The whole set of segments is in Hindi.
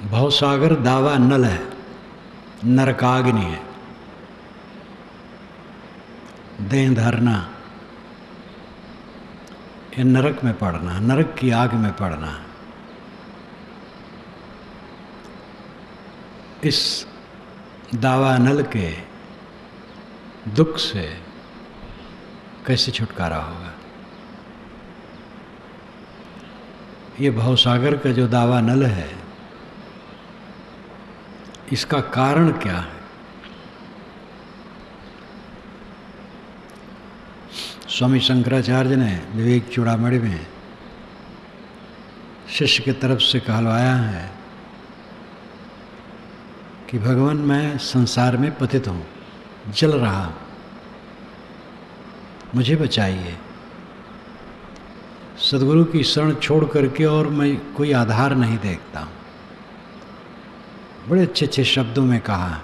भवसागर दावा नल है, नरकाग्नि है, देह धरना, ये नरक में पड़ना, नरक की आग में पड़ना। इस दावा नल के दुख से कैसे छुटकारा होगा? ये भवसागर का जो दावा नल है, इसका कारण क्या है? स्वामी शंकराचार्य ने विवेक चूड़ामणि में शिष्य की तरफ से कहलवाया है कि भगवान मैं संसार में पतित हूँ, जल रहा हूँ, मुझे बचाइए। सद्गुरु की शरण छोड़ करके और मैं कोई आधार नहीं देखता हूँ। बड़े अच्छे अच्छे शब्दों में कहा।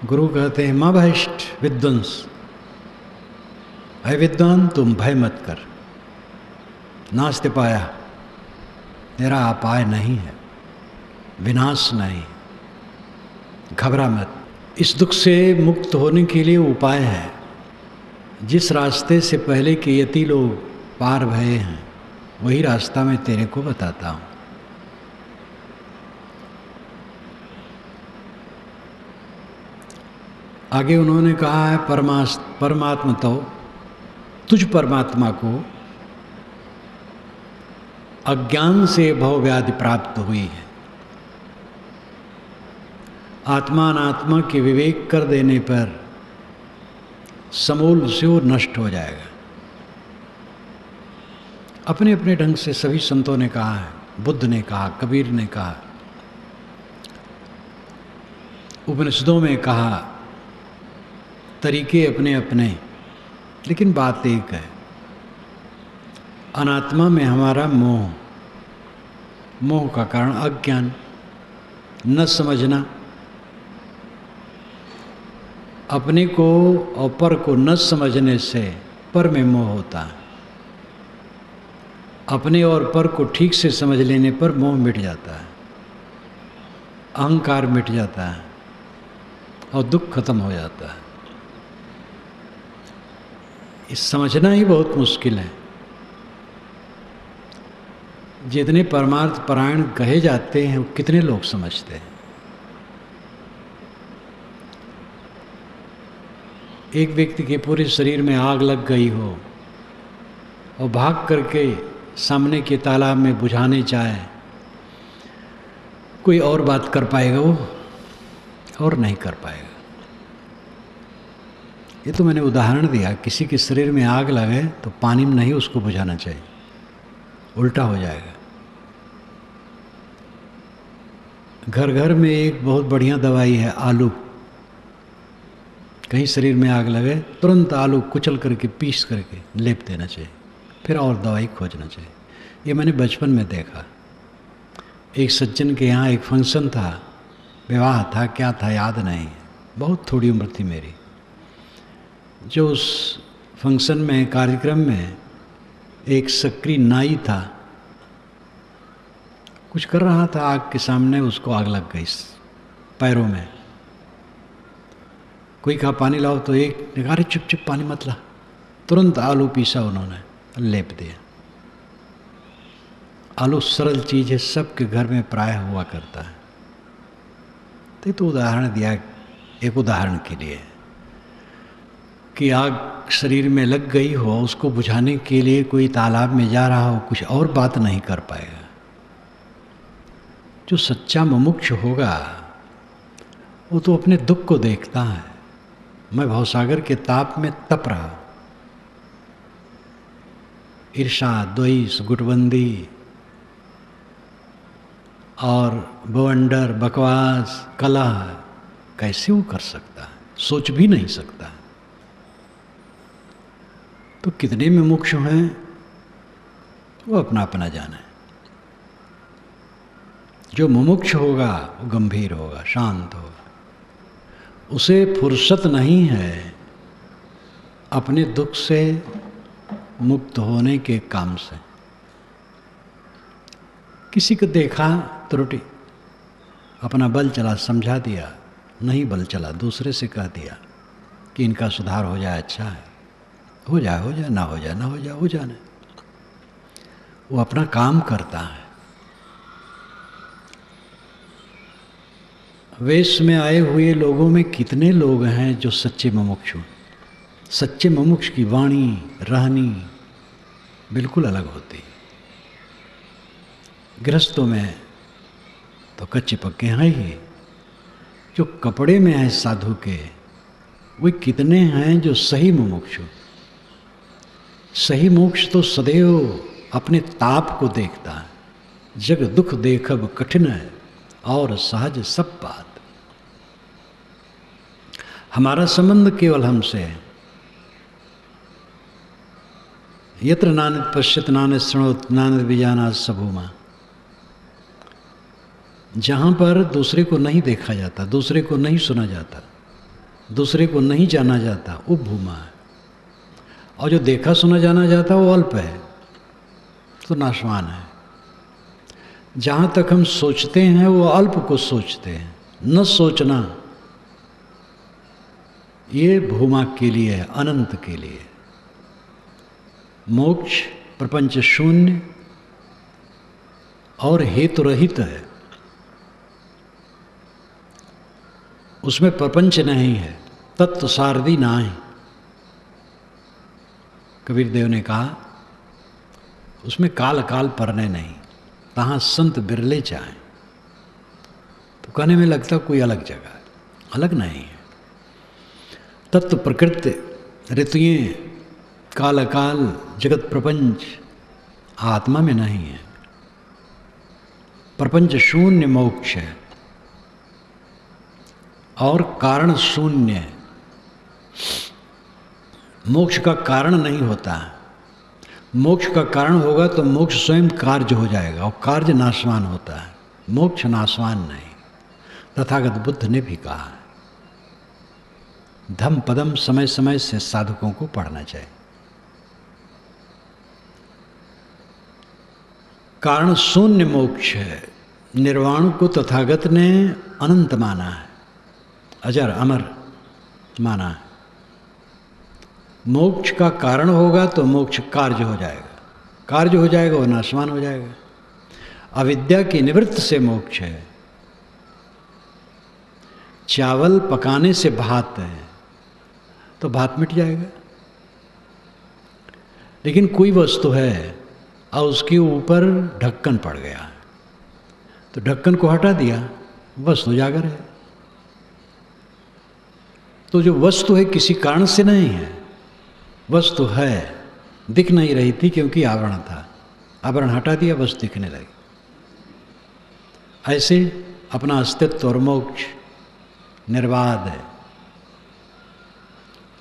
गुरु कहते हैं माँ भयष्ट विद्वंस, अय विद्वान तुम भय मत कर, नास्ते पाया, तेरा अपाय नहीं है, विनाश नहीं, घबरा मत। इस दुख से मुक्त होने के लिए उपाय है। जिस रास्ते से पहले के यति लोग पार भये हैं, वही रास्ता मैं तेरे को बताता हूँ। आगे उन्होंने कहा है परमात्मा तो तुझ परमात्मा को अज्ञान से भव व्याधि प्राप्त हुई है। आत्मा अनात्मा के विवेक कर देने पर समूल से वो नष्ट हो जाएगा। अपने अपने ढंग से सभी संतों ने कहा है, बुद्ध ने कहा, कबीर ने कहा, उपनिषदों में कहा, तरीके अपने अपने, लेकिन बात एक है। अनात्मा में हमारा मोह, मोह का कारण अज्ञान, न समझना, अपने को और पर को न समझने से पर में मोह होता है। अपने और पर को ठीक से समझ लेने पर मोह मिट जाता है, अहंकार मिट जाता है और दुख खत्म हो जाता है। इस समझना ही बहुत मुश्किल है। जितने परमार्थ परायण कहे जाते हैं वो कितने लोग समझते हैं? एक व्यक्ति के पूरे शरीर में आग लग गई हो और भाग करके सामने के तालाब में बुझाने चाहे, कोई और बात कर पाएगा वो? और नहीं कर पाएगा। ये तो मैंने उदाहरण दिया। किसी के शरीर में आग लगे तो पानी में नहीं उसको बुझाना चाहिए, उल्टा हो जाएगा। घर घर में एक बहुत बढ़िया दवाई है, आलू। कहीं शरीर में आग लगे तुरंत आलू कुचल करके पीस करके लेप देना चाहिए, फिर और दवाई खोजना चाहिए। ये मैंने बचपन में देखा। एक सज्जन के यहाँ एक फंक्शन था, विवाह था, क्या था याद नहीं, बहुत थोड़ी उम्र थी मेरी। जो उस फंक्शन में, कार्यक्रम में एक सक्रिय नाई था, कुछ कर रहा था आग के सामने, उसको आग लग गई पैरों में। कोई कहा पानी लाओ तो एक ने कहा अरे चुप चुप पानी मत ला, तुरंत आलू पीसा उन्होंने, लेप दिया। आलू सरल चीज़ है, सबके घर में प्राय हुआ करता है। तो उदाहरण दिया एक उदाहरण के लिए कि आग शरीर में लग गई हो, उसको बुझाने के लिए कोई तालाब में जा रहा हो, कुछ और बात नहीं कर पाएगा। जो सच्चा मुमुक्ष होगा वो तो अपने दुख को देखता है। मैं भवसागर के ताप में तप रहा, ईर्षा, द्वेष, गुटबंदी और बवंडर, बकवास, कलह कैसे वो कर सकता है? सोच भी नहीं सकता। तो कितने में मुमुक्षु हैं वो अपना अपना जाने। जो मुमुक्ष होगा वो गंभीर होगा, शांत होगा, उसे फुर्सत नहीं है अपने दुख से मुक्त होने के काम से। किसी को देखा त्रुटि, अपना बल चला, समझा दिया, नहीं बल चला, दूसरे से कह दिया कि इनका सुधार हो जाए, अच्छा है, हो जाए, ना हो जाए, ना हो जाए, हो जाने। वो अपना काम करता है। वेश में आए हुए लोगों में कितने लोग हैं जो सच्चे मुमुक्षु। सच्चे मुमुक्ष की वाणी, रहनी बिल्कुल अलग होती है। गृहस्थों में तो कच्चे पक्के हैं ही, जो कपड़े में है साधु के, वे कितने हैं जो सही मुमुक्षु। सही मोक्ष तो सदैव अपने ताप को देखता है। जग दुख देखब कठिन है और सहज सब बात। हमारा संबंध केवल हमसे है। यत्र नान्यत् पश्यत नान्यत् शृणोत नान्यत् विजानाति स भूमा। जहाँ पर दूसरे को नहीं देखा जाता, दूसरे को नहीं सुना जाता, दूसरे को नहीं जाना जाता, वो भूमा है। और जो देखा सुना जाना जाता वो अल्प है, तो नाशवान है। जहाँ तक हम सोचते हैं वो अल्प को सोचते हैं। न सोचना ये भूमा के लिए है, अनंत के लिए। मोक्ष प्रपंच शून्य और हेतु रहित है, उसमें प्रपंच नहीं है, तत्व सारदी नाही। कबीर देव ने कहा उसमें काल काल परने नहीं, तहाँ संत बिरले चाहें। तो कहने में लगता कोई अलग जगह है, अलग नहीं है। तत्व प्रकृति ऋतुएं काल अकाल जगत प्रपंच आत्मा में नहीं है। प्रपंच शून्य मोक्ष है और कारण शून्य है। मोक्ष का कारण नहीं होता। मोक्ष का कारण होगा तो मोक्ष स्वयं कार्य हो जाएगा और कार्य नाशवान होता है, मोक्ष नाशवान नहीं। तथागत बुद्ध ने भी कहा है। धम्म पदम समय समय से साधकों को पढ़ना चाहिए। कारण शून्य मोक्ष है। निर्वाण को तथागत ने अनंत माना है, अजर अमर माना है। मोक्ष का कारण होगा तो मोक्ष कार्य हो जाएगा, कार्य हो जाएगा वो नाशवान हो जाएगा। अविद्या की निवृत्ति से मोक्ष है। चावल पकाने से भात है तो भात मिट जाएगा। लेकिन कोई वस्तु है और उसके ऊपर ढक्कन पड़ गया तो ढक्कन को हटा दिया, वस्तु उजागर है। तो जो वस्तु है किसी कारण से नहीं है, वस्तु है, दिख नहीं रही थी क्योंकि आवरण था, आवरण हटा दिया, वस्तु दिखने लगी। ऐसे अपना अस्तित्व और मोक्ष निर्बाध है,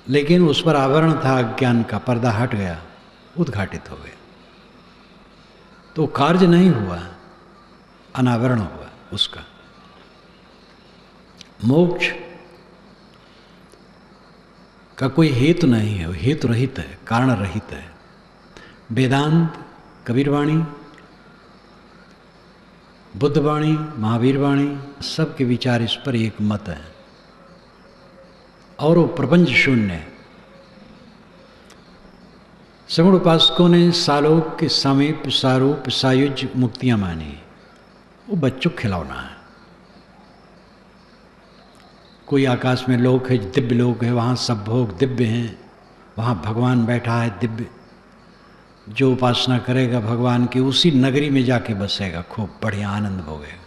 लेकिन उस पर आवरण था अज्ञान का, पर्दा हट गया, उद्घाटित हो गया। तो कार्य नहीं हुआ, अनावरण हुआ उसका। मोक्ष का कोई हेतु नहीं है, वो हेतु रहित है, कारण रहित है। वेदांत, कबीरवाणी, बुद्धवाणी, महावीरवाणी, सबके विचार इस पर एक मत है और वो प्रपंच शून्य है। सगुण उपासकों ने सालोक के समीप सारूप सायुज मुक्तियां मानी, वो बच्चों खिलौना है। कोई आकाश में लोक है, दिव्य लोक है, वहाँ सब भोग दिव्य हैं, वहाँ भगवान बैठा है दिव्य। जो उपासना करेगा भगवान की उसी नगरी में जाके बसेगा, खूब बढ़िया आनंद भोगेगा।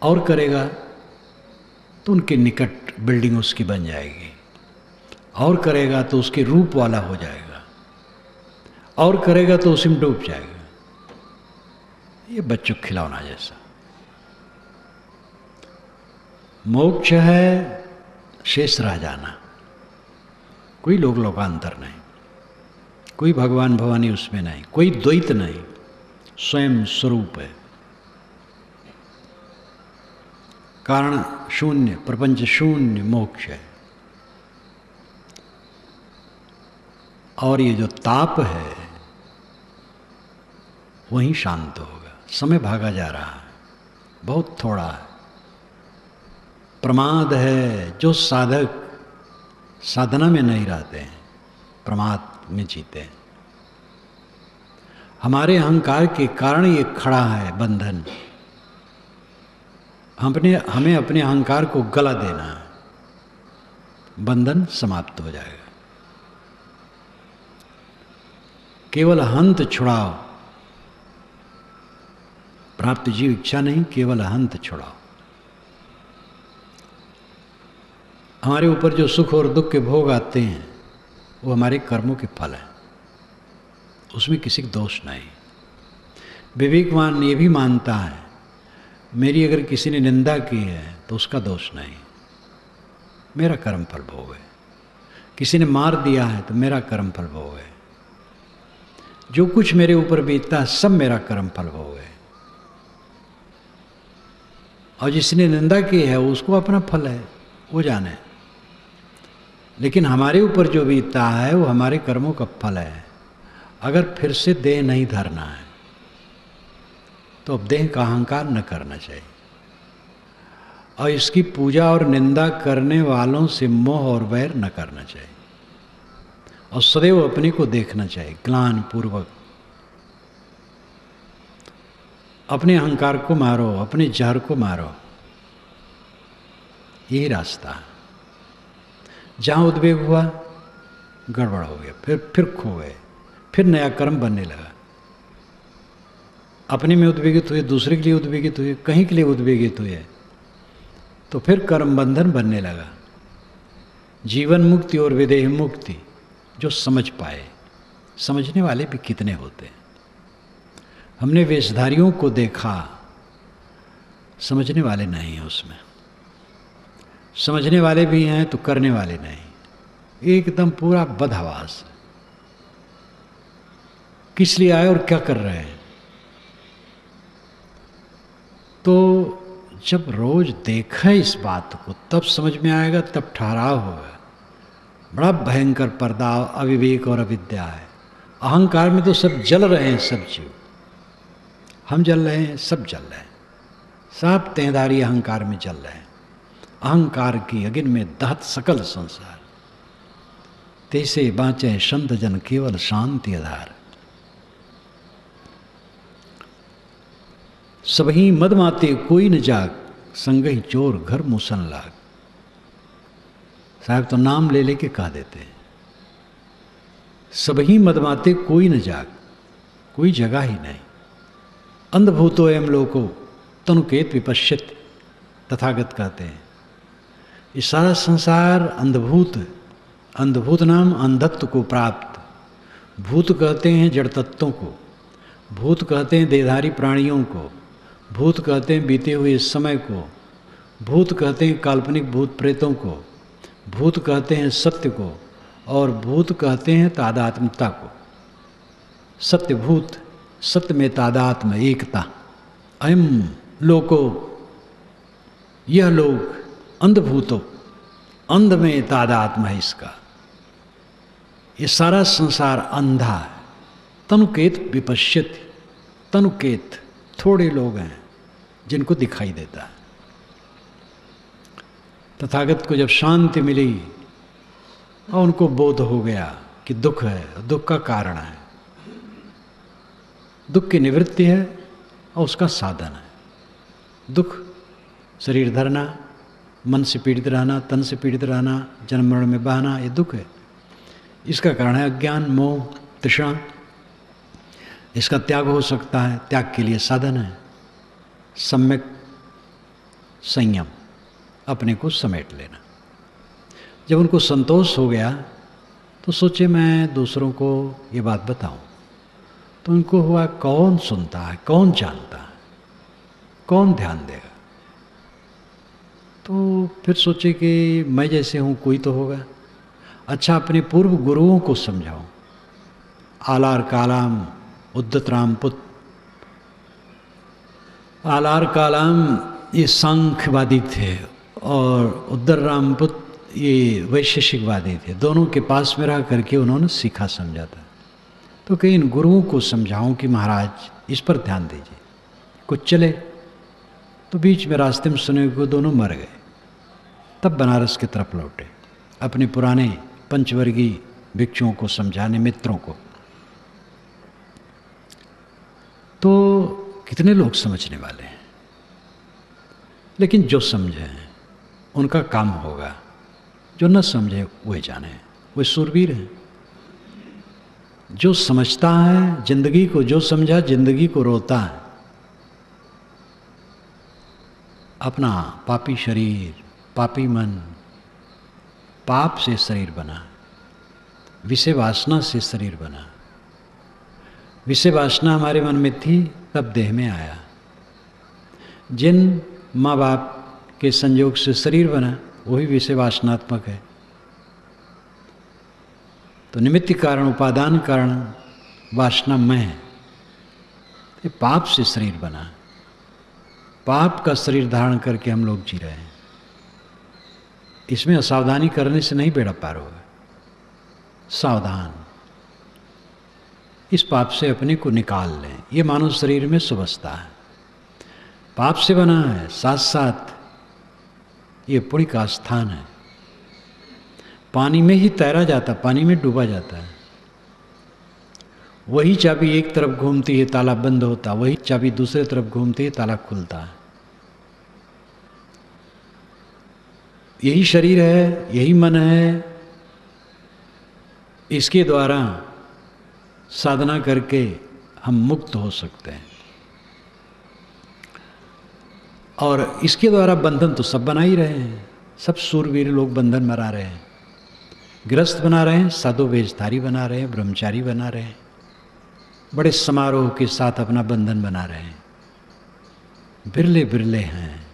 और करेगा तो उनके निकट बिल्डिंग उसकी बन जाएगी, और करेगा तो उसके रूप वाला हो जाएगा, और करेगा तो उसी में डूब जाएगा। ये बच्चों खिलौना जैसा। मोक्ष है शेष रह जाना, कोई लोक लोकांतर नहीं, कोई भगवान भवानी उसमें नहीं, कोई द्वैत नहीं, स्वयं स्वरूप है। कारण शून्य, प्रपंच शून्य मोक्ष है। और ये जो ताप है वहीं शांत होगा। समय भागा जा रहा है, बहुत थोड़ा है। प्रमाद है जो साधक साधना में नहीं रहते हैं, प्रमाद में जीते हैं। हमारे अहंकार के कारण ये खड़ा है बंधन। हमें अपने अहंकार को गला देना है, बंधन समाप्त हो जाएगा। केवल हंत छुड़ाओ, प्राप्त जीव इच्छा नहीं, केवल हंत छुड़ाओ। हमारे ऊपर जो सुख और दुख के भोग आते हैं वो हमारे कर्मों के फल हैं, उसमें किसी का दोष नहीं। विवेकवान ये भी मानता है मेरी अगर किसी ने निंदा की है तो उसका दोष नहीं, मेरा कर्म फल भोग है। किसी ने मार दिया है तो मेरा कर्म फल भोग है। जो कुछ मेरे ऊपर बीतता है सब मेरा कर्म फल भोग है। और जिसने निंदा की है उसको अपना फल है, वो जाने। लेकिन हमारे ऊपर जो बीतता है वो हमारे कर्मों का फल है। अगर फिर से देह नहीं धरना है तो अब देह का अहंकार न करना चाहिए, और इसकी पूजा और निंदा करने वालों से मोह और वैर न करना चाहिए, और सदैव अपने को देखना चाहिए ग्लान पूर्वक। अपने अहंकार को मारो, अपने जहर को मारो, यही रास्ता है। जहाँ उद्वेग हुआ गड़बड़ हो गया, फिर खो गए, फिर नया कर्म बनने लगा। अपने में उद्वेगित हुए, दूसरे के लिए उद्वेगित हुए, कहीं के लिए उद्वेगित हुए, तो फिर कर्म बंधन बनने लगा। जीवन मुक्ति और विदेह मुक्ति जो समझ पाए, समझने वाले भी कितने होते हैं। हमने वेशधारियों को देखा, समझने वाले नहीं हैं उसमें। समझने वाले भी हैं तो करने वाले नहीं, एकदम पूरा बदहवास। किस लिए आए और क्या कर रहे हैं? तो जब रोज देखा इस बात को तब समझ में आएगा, तब ठहराव होगा। बड़ा भयंकर पर्दा अविवेक और अविद्या है। अहंकार में तो सब जल रहे हैं, सब जीव। हम जल रहे हैं, सब जल रहे हैं, सब तेंधारी अहंकार में जल रहे हैं। अहंकार की अगिन में दहत सकल संसार, तैसे बाँचे संत जन केवल शांति आधार। सबही मदमाते कोई न जाग, संगहि चोर घर मुसन लाग। साहब तो नाम ले लेके कह देते हैं, सबही मदमाते कोई न जाग, कोई जगह ही नहीं। अंधभूतो एवं लोको तनुकेत विपश्यत, तथागत कहते हैं ये सारा संसार अंधभूत। अंधभूत नाम अंधत्व को प्राप्त। भूत कहते हैं जड़ तत्वों को, भूत कहते हैं देहधारी प्राणियों को, भूत कहते हैं बीते हुए समय को, भूत कहते हैं काल्पनिक भूत प्रेतों को, भूत कहते हैं सत्य को, और भूत कहते हैं तादात्मता को। सत्य भूत, सत्य में तादात्म एकता। अयम लोको, यह लोग अंधभूतो, अंध में तादात्म है इसका। ये सारा संसार अंधा है। तनुकेत विपश्यति, तनुकेत थोड़े लोग हैं जिनको दिखाई देता है। तथागत को जब शांति मिली और उनको बोध हो गया कि दुख है, दुख का कारण है, दुख की निवृत्ति है और उसका साधन है। दुख शरीर धरना, मन से पीड़ित रहना, तन से पीड़ित रहना, जन्म मरण में बहना, ये दुख है। इसका कारण है अज्ञान, मोह, तृष्णा। इसका त्याग हो सकता है, त्याग के लिए साधन है सम्यक संयम, अपने को समेट लेना। जब उनको संतोष हो गया तो सोचे मैं दूसरों को ये बात बताऊं, तो उनको हुआ कौन सुनता है, कौन जानता है, कौन ध्यान देगा। तो फिर सोचे कि मैं जैसे हूँ कोई तो होगा। अच्छा, अपने पूर्व गुरुओं को समझाऊं। आलार कालाम उद्दत रामपुत। आलार कालाम ये सांख्यवादी थे और उद्दत रामपुत ये वैशेषिकवादी थे। दोनों के पास में रह करके उन्होंने सीखा समझा था। तो कहीं इन गुरुओं को समझाऊं कि महाराज इस पर ध्यान दीजिए, कुछ चले। तो बीच में रास्ते में सुने को दोनों मर गए। तब बनारस की तरफ लौटे, अपने पुराने पंचवर्गीय भिक्षुओं को समझाने, मित्रों को। तो कितने लोग समझने वाले हैं, लेकिन जो समझे उनका काम होगा, जो न समझे वही जाने, वे सूरवीर हैं। जो समझता है जिंदगी को, जो समझा जिंदगी को रोता है। अपना पापी शरीर, पापी मन, पाप से शरीर बना, विषय वासना से शरीर बना। विषय वासना हमारे मन में थी तब देह में आया। जिन माँ बाप के संयोग से शरीर बना वही विषय वासनात्मक है। तो निमित्त कारण, उपादान कारण वासनामय है। ये पाप से शरीर बना, पाप का शरीर धारण करके हम लोग जी रहे हैं। इसमें असावधानी करने से नहीं बेड़ा पार होगा। सावधान, इस पाप से अपने को निकाल लें। ये मानव शरीर में सुबसता है, पाप से बना है, साथ साथ ये पुण्य का स्थान है। पानी में ही तैरा जाता, पानी में डूबा जाता है। वही चाबी एक तरफ घूमती है ताला बंद होता, वही चाबी दूसरे तरफ घूमती है ताला खुलता है। यही शरीर है, यही मन है, इसके द्वारा साधना करके हम मुक्त हो सकते हैं। और इसके द्वारा बंधन तो सब बना ही रहे हैं। सब सूरवीर लोग बंधन बना रहे हैं, गृहस्थ बना रहे हैं, साधु वेशधारी बना रहे हैं, ब्रह्मचारी बना रहे हैं, बड़े समारोह के साथ अपना बंधन बना रहे हैं। बिरले बिरले हैं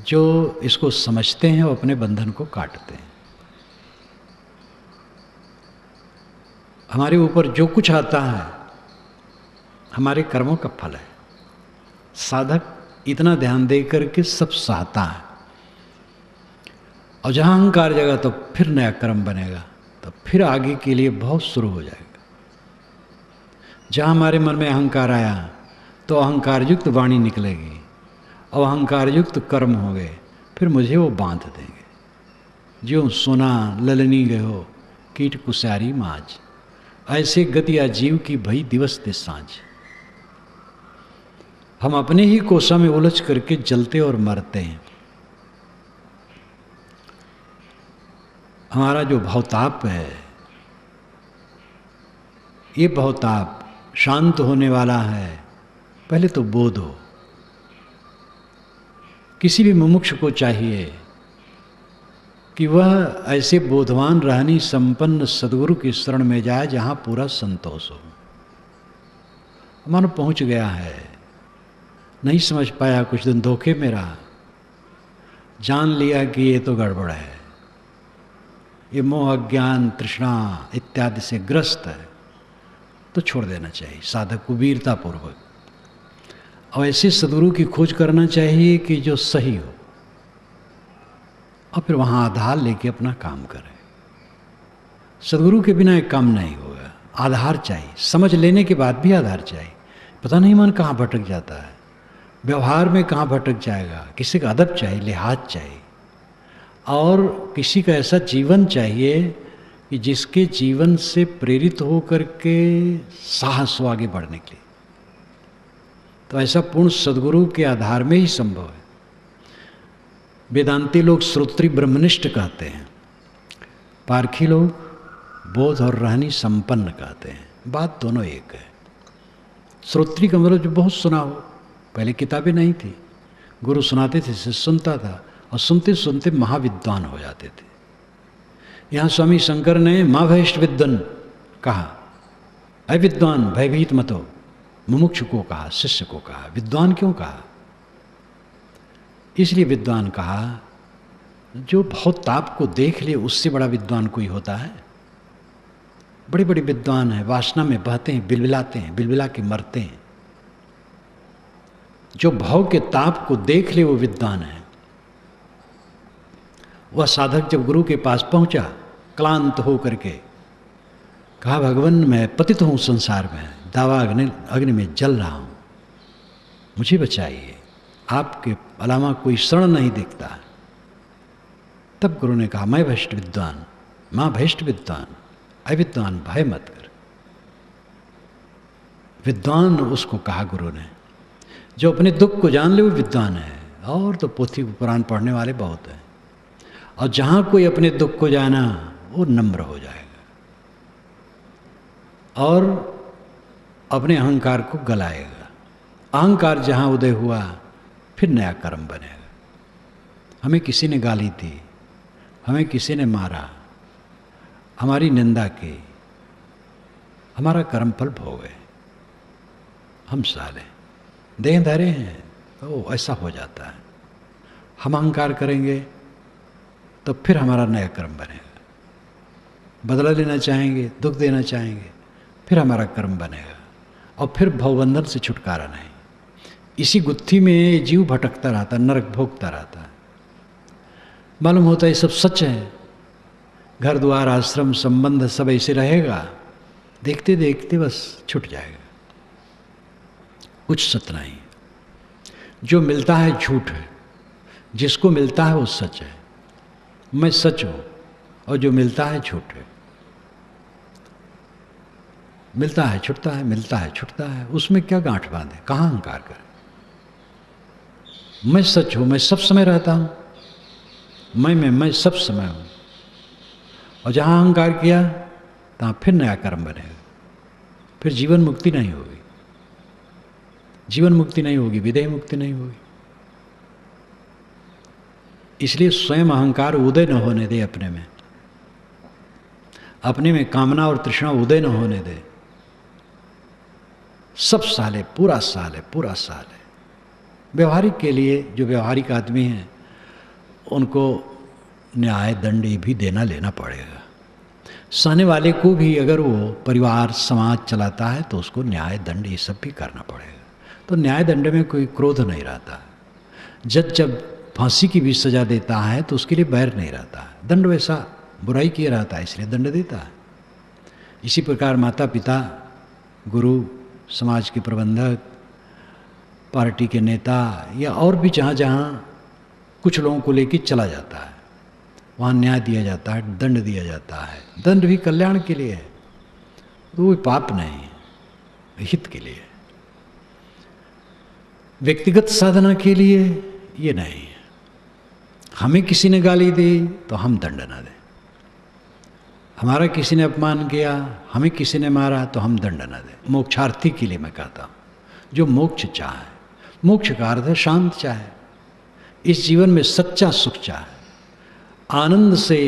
जो इसको समझते हैं और अपने बंधन को काटते हैं। हमारे ऊपर जो कुछ आता है हमारे कर्मों का फल है। साधक इतना ध्यान दे करके सब सहता है। और जहाँ अहंकार जगह तो फिर नया कर्म बनेगा, तो फिर आगे के लिए बहुत शुरू हो जाएगा। जहाँ हमारे मन में अहंकार आया तो अहंकार युक्त वाणी निकलेगी और अहंकार युक्त कर्म हो गए, फिर मुझे वो बांध देंगे। ज्यों सोना ललनी गयो कीट कुसारी माज, ऐसे गतिया जीव की भई दिवस ते सांझ। हम अपने ही कोसा में उलझ करके जलते और मरते हैं। हमारा जो भवताप है, ये भवताप शांत होने वाला है। पहले तो बोध हो। किसी भी मुमुक्ष को चाहिए कि वह ऐसे बोधवान रहनी संपन्न सद्गुरु की शरण में जाए जहाँ पूरा संतोष हो। मानो पहुँच गया है, नहीं समझ पाया, कुछ दिन धोखे में रहा, जान लिया कि ये तो गड़बड़ है, ये मोह अज्ञान तृष्णा इत्यादि से ग्रस्त है, तो छोड़ देना चाहिए साधक को वीरतापूर्वक। और ऐसे सद्गुरु की खोज करना चाहिए कि जो सही हो, और फिर वहाँ आधार लेके अपना काम करे। सद्गुरु के बिना एक काम नहीं होगा, आधार चाहिए। समझ लेने के बाद भी आधार चाहिए। पता नहीं मन कहाँ भटक जाता है, व्यवहार में कहाँ भटक जाएगा। किसी का अदब चाहिए, लिहाज चाहिए, और किसी का ऐसा जीवन चाहिए कि जिसके जीवन से प्रेरित हो करके साहस हो आगे बढ़ने के लिए। तो ऐसा पूर्ण सद्गुरु के आधार में ही संभव है। वेदांती लोग श्रोत्री ब्रह्मनिष्ठ कहते हैं, पारखी लोग बोध और रहनी संपन्न कहते हैं। बात दोनों एक है। श्रोत्री का मतलब जो बहुत सुना हो। पहले किताबें नहीं थी, गुरु सुनाते थे, से सुनता था, और सुनते सुनते महाविद्वान हो जाते थे। यहाँ स्वामी शंकर ने माँ भयष्ट विद्वन कहा, अविद्वान भयभीत मत हो। मुमुक्ष को कहा, शिष्य को कहा। विद्वान क्यों कहा? इसलिए विद्वान कहा जो भवताप को देख ले, उससे बड़ा विद्वान कोई होता है? बड़े बड़े विद्वान हैं, वासना में बहते हैं, बिलबिलाते हैं, बिलबिला के मरते हैं। जो भाव के ताप को देख ले वो विद्वान है। वह साधक जब गुरु के पास पहुंचा, क्लांत हो करके कहा, भगवान मैं पतित हूं संसार में, दावा अग्नि में जल रहा हूं, मुझे बचाइए। आपके अलावा कोई शरण नहीं दिखता। तब गुरु ने कहा, मैं भ्रष्ट विद्वान, माँ भ्रष्ट विद्वान, अविद्वान भय मत कर। विद्वान उसको कहा गुरु ने, जो अपने दुख को जान ले वो विद्वान है। और तो पोथी पुराण पढ़ने वाले बहुत हैं। और जहाँ कोई अपने दुख को जाना वो नम्र हो जाएगा और अपने अहंकार को गलाएगा। अहंकार जहाँ उदय हुआ फिर नया कर्म बनेगा। हमें किसी ने गाली दी, हमें किसी ने मारा, हमारी निंदा की, हमारा कर्म फल भोगे, हम साले देह धरे हैं तो ऐसा हो जाता है। हम अहंकार करेंगे तो फिर हमारा नया कर्म बनेगा। बदला लेना चाहेंगे, दुख देना चाहेंगे, फिर हमारा कर्म बनेगा और फिर भवबंधन से छुटकारा नहीं। इसी गुत्थी में जीव भटकता रहता, नरक भोगता रहता है। मालूम होता है ये सब सच है, घर द्वार आश्रम संबंध सब ऐसे रहेगा, देखते देखते बस छूट जाएगा, कुछ सत्य नहीं। जो मिलता है झूठ है, जिसको मिलता है वो सच है। मैं सच हूँ और जो मिलता है झूठ है। मिलता है छुटता है, मिलता है छुटता है, उसमें क्या गांठ बांधे, कहाँ अहंकार करे। मैं सच हूँ, मैं सब समय रहता हूँ, मैं सब समय हूँ। और जहाँ अहंकार किया तहाँ फिर नया कर्म बनेगा, फिर जीवन मुक्ति नहीं होगी। जीवन मुक्ति नहीं होगी, विदेह मुक्ति नहीं होगी। इसलिए स्वयं अहंकार उदय न होने दे अपने में, अपने में कामना और तृष्णा उदय न होने दे। सब साल है, पूरा साल है, पूरा साल है। व्यवहारिक के लिए जो व्यवहारिक आदमी हैं उनको न्याय दंड भी देना लेना पड़ेगा। सहने वाले को भी अगर वो परिवार समाज चलाता है तो उसको न्याय दंड ये सब भी करना पड़ेगा। तो न्याय दंड में कोई क्रोध नहीं रहता। जज जब फांसी की भी सजा देता है तो उसके लिए बैर नहीं रहता है। दंड वैसा बुराई किया रहता है इसलिए दंड देता है। इसी प्रकार माता पिता, गुरु, समाज के प्रबंधक, पार्टी के नेता या और भी जहाँ जहाँ कुछ लोगों को लेकर चला जाता है वहाँ न्याय दिया जाता है, दंड दिया जाता है। दंड भी कल्याण के लिए है, तो वो पाप नहीं, हित के लिए। व्यक्तिगत साधना के लिए ये नहीं है। हमें किसी ने गाली दी तो हम दंड न दें, हमारा किसी ने अपमान किया, हमें किसी ने मारा तो हम दंड न दें। मोक्षार्थी के लिए मैं कहता हूँ, जो मोक्ष चाहे, मोक्ष का अर्थ है शांत चाहे, इस जीवन में सच्चा सुख चाहे, आनंद से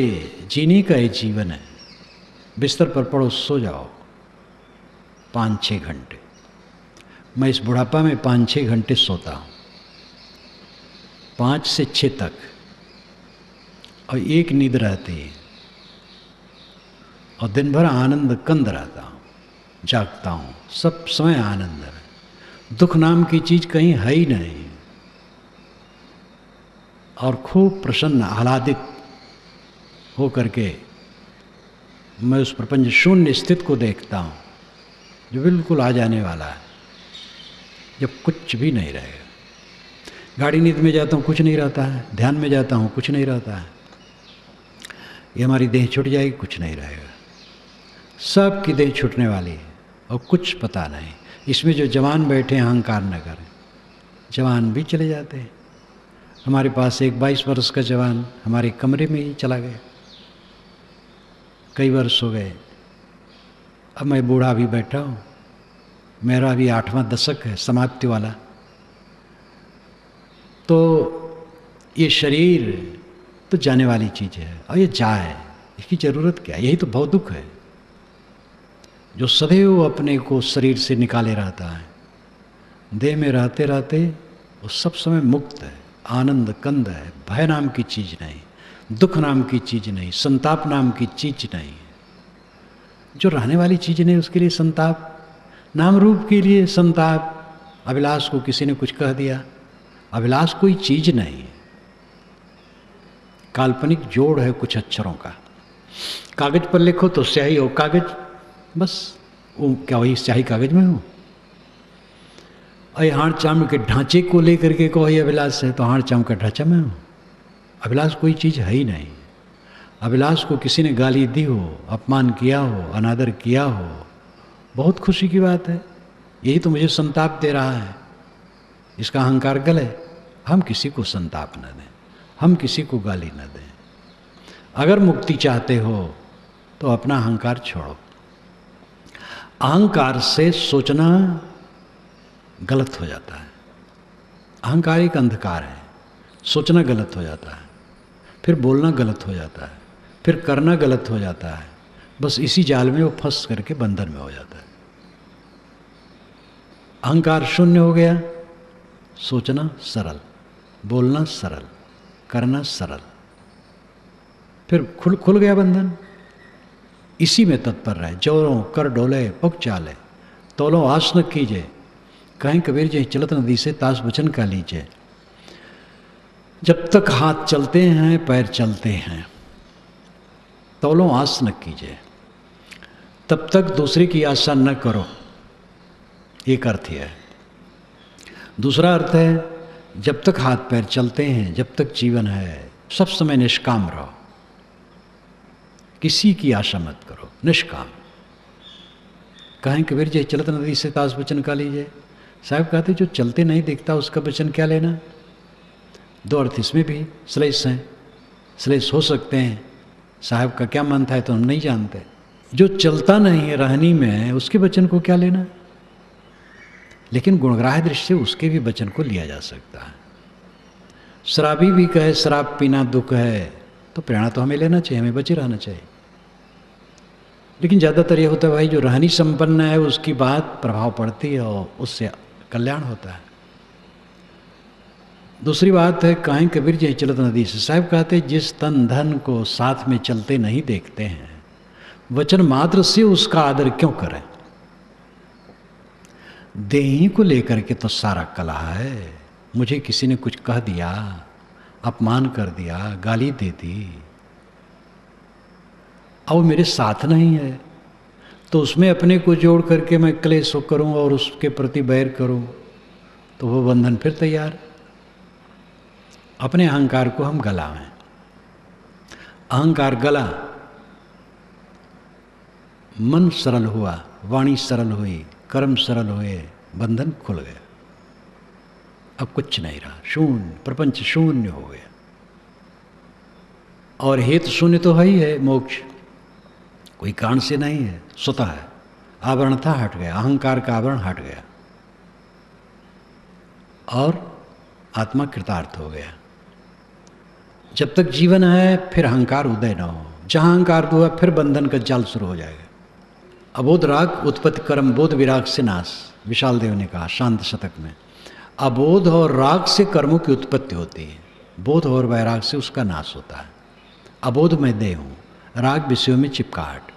जीने का ये जीवन है। बिस्तर पर पड़ो, सो जाओ 5-6 घंटे। मैं इस बुढ़ापा में 5-6 घंटे सोता हूँ, 5 से 6 तक, और एक नींद रहती है और दिन भर आनंद कंद रहता हूँ, जागता हूँ, सब समय आनंद है। दुख नाम की चीज़ कहीं है ही नहीं। और खूब प्रसन्न आह्लादित हो करके मैं उस प्रपंच शून्य स्थिति को देखता हूँ जो बिल्कुल आ जाने वाला है, जब कुछ भी नहीं रहेगा। गाड़ी नींद में जाता हूँ कुछ नहीं रहता है, ध्यान में जाता हूँ कुछ नहीं रहता है। ये हमारी देह छूट जाएगी, कुछ नहीं रहेगा। सबकी देह छूटने वाली है और कुछ पता नहीं। इसमें जो जवान बैठे हैं अहंकार न करें, जवान भी चले जाते हैं। हमारे पास एक 22 वर्ष का जवान हमारे कमरे में ही चला गया, कई वर्ष हो गए। अब मैं बूढ़ा भी बैठा हूँ, मेरा भी 8वां दशक है समाप्ति वाला। तो ये शरीर तो जाने वाली चीज़ है और ये जाए, इसकी ज़रूरत क्या है? यही तो बहुत दुख है। जो सदैव अपने को शरीर से निकाले रहता है, देह में रहते रहते वो सब समय मुक्त है, आनंद कंद है। भय नाम की चीज़ नहीं, दुख नाम की चीज़ नहीं, संताप नाम की चीज़ नहीं। जो रहने वाली चीज़ नहीं उसके लिए संताप, नाम रूप के लिए संताप। अभिलाष को किसी ने कुछ कह दिया, अभिलाष कोई चीज़ नहीं है, काल्पनिक जोड़ है कुछ अक्षरों का। कागज पर लिखो तो स्याही और कागज, बस वो क्या वही स्याही कागज में हो। और ये हाड़ चाम के ढांचे को लेकर के कहो ये अभिलाष है, तो हाड़ चाम का ढांचा में हूँ। अभिलाष कोई चीज़ है ही नहीं। अभिलाष को किसी ने गाली दी हो, अपमान किया हो, अनादर किया हो, बहुत खुशी की बात है। यही तो मुझे संताप दे रहा है, इसका अहंकार गल है। हम किसी को संताप न दें, हम किसी को गाली न दें। अगर मुक्ति चाहते हो तो अपना अहंकार छोड़ो। अहंकार से सोचना गलत हो जाता है। अहंकार एक अंधकार है, सोचना गलत हो जाता है, फिर बोलना गलत हो जाता है, फिर करना गलत हो जाता है। बस इसी जाल में वो फंस करके बंधन में हो जाता है। अहंकार शून्य हो गया, सोचना सरल, बोलना सरल, करना सरल, फिर खुल गया बंधन। इसी में तत्पर रहे। जोरों कर डोले पुक चाले, तोलो आस न कीजिए, कहीं कबीर जी चलत नदी से ताश बचन का लीजिए। जब तक हाथ चलते हैं, पैर चलते हैं, तोलो आस न कीजिए, तब तक दूसरे की आशा न करो। एक अर्थ है। दूसरा अर्थ है, जब तक हाथ पैर चलते हैं, जब तक जीवन है, सब समय निष्काम रहो, किसी की आशा मत करो, निष्काम। कहें कबीर जी चलत नदी से ताश बचन का लीजिए। साहब कहते जो चलते नहीं दिखता उसका वचन क्या लेना। दो अर्थ इसमें भी श्लेष हैं, श्लेष हो सकते हैं। साहब का क्या मन था तो हम नहीं जानते। जो चलता नहीं है, रहनी में है, उसके वचन को क्या लेना। लेकिन गुणग्राह्य दृष्टि से उसके भी वचन को लिया जा सकता है। शराबी भी कहे शराब पीना दुख है, तो प्रेरणा तो हमें लेना चाहिए, हमें बचे रहना चाहिए। लेकिन ज़्यादातर ये होता है भाई जो रहनी संपन्न है उसकी बात प्रभाव पड़ती है और उससे कल्याण होता है। दूसरी बात है, कहें कबीर जी चलत नदी से। साहब कहते जिस तन धन को साथ में चलते नहीं देखते हैं, वचन मात्र से उसका आदर क्यों करें। देही को लेकर के तो सारा कला है। मुझे किसी ने कुछ कह दिया, अपमान कर दिया, गाली दे दी, अब मेरे साथ नहीं है, तो उसमें अपने को जोड़ करके मैं क्लेश करूं और उसके प्रति बैर करूं, तो वो बंधन फिर तैयार। अपने अहंकार को हम गलावें। अहंकार गला, मन सरल हुआ, वाणी सरल हुई, कर्म सरल हुए, बंधन खुल गया। अब कुछ नहीं रहा, शून्य, प्रपंच शून्य हो गया। और हेतु शून्य तो है ही है, मोक्ष कोई कारण से नहीं है, स्वतः है। आवरण था, हट गया, अहंकार का आवरण हट गया और आत्मा कृतार्थ हो गया। जब तक जीवन है फिर अहंकार उदय न हो। जहाँ अहंकार हुआ फिर बंधन का जाल शुरू हो जाएगा। अबोध राग उत्पत्ति कर्म बोध विराग से नाश, विशाल देव ने कहा शांत शतक में। अबोध और राग से कर्मों की उत्पत्ति होती है, बोध और वैराग से उसका नाश होता है। अबोध में देह हूँ, राग विषयों में चिपकाहट,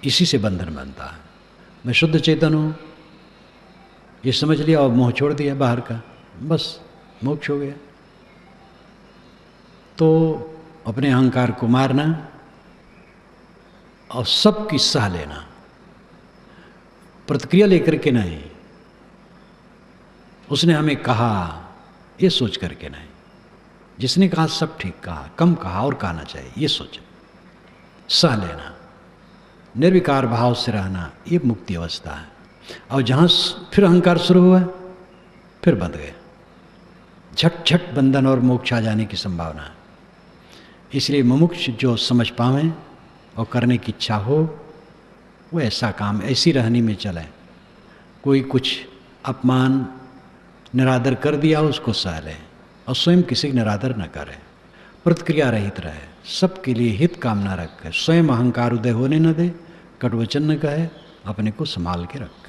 इसी से बंधन बनता है। मैं शुद्ध चेतन हूँ, ये समझ लिया और मोह छोड़ दिया बाहर का, बस मोक्ष हो गया। तो अपने अहंकार को मारना और सबकी सह लेना, प्रतिक्रिया लेकर के नहीं। उसने हमें कहा ये सोच करके नहीं, जिसने कहा सब ठीक कहा, कम कहा और कहना चाहिए, ये सोचे। सह लेना, निर्विकार भाव से रहना, ये मुक्ति अवस्था है। और जहाँ फिर अहंकार शुरू हुआ फिर बंध गए, झट झट बंधन और मोक्ष आ जाने की संभावना है। इसलिए मुमुक्ष जो समझ पावें और करने की इच्छा हो, वो ऐसा काम ऐसी रहनी में चले। कोई कुछ अपमान निरादर कर दिया उसको सह लें और स्वयं किसी की निरादर न करें, प्रतिक्रिया रहित रहे, सबके लिए हित कामना रखे, स्वयं अहंकार उदय होने न दे, कटवचन न कहे, अपने को संभाल के रखे।